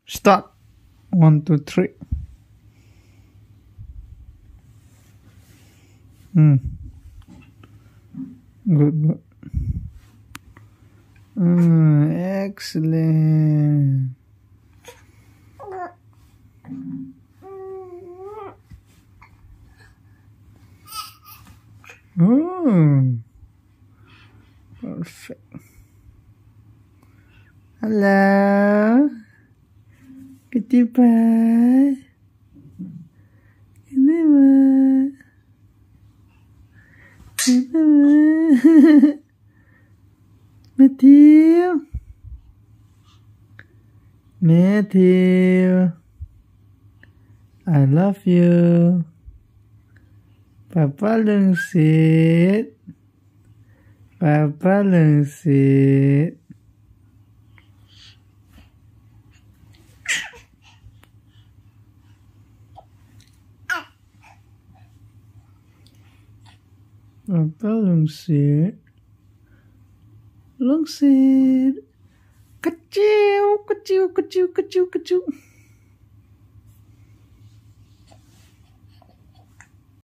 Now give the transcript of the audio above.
Start. 1, 2, 3. Good. Excellent. Perfect. Hello. Kitty pie. Matthew, I love you. Papa lưng xịt. Papa lưng xịt. Papa lưng xịt. Lưng xịt. Kecil.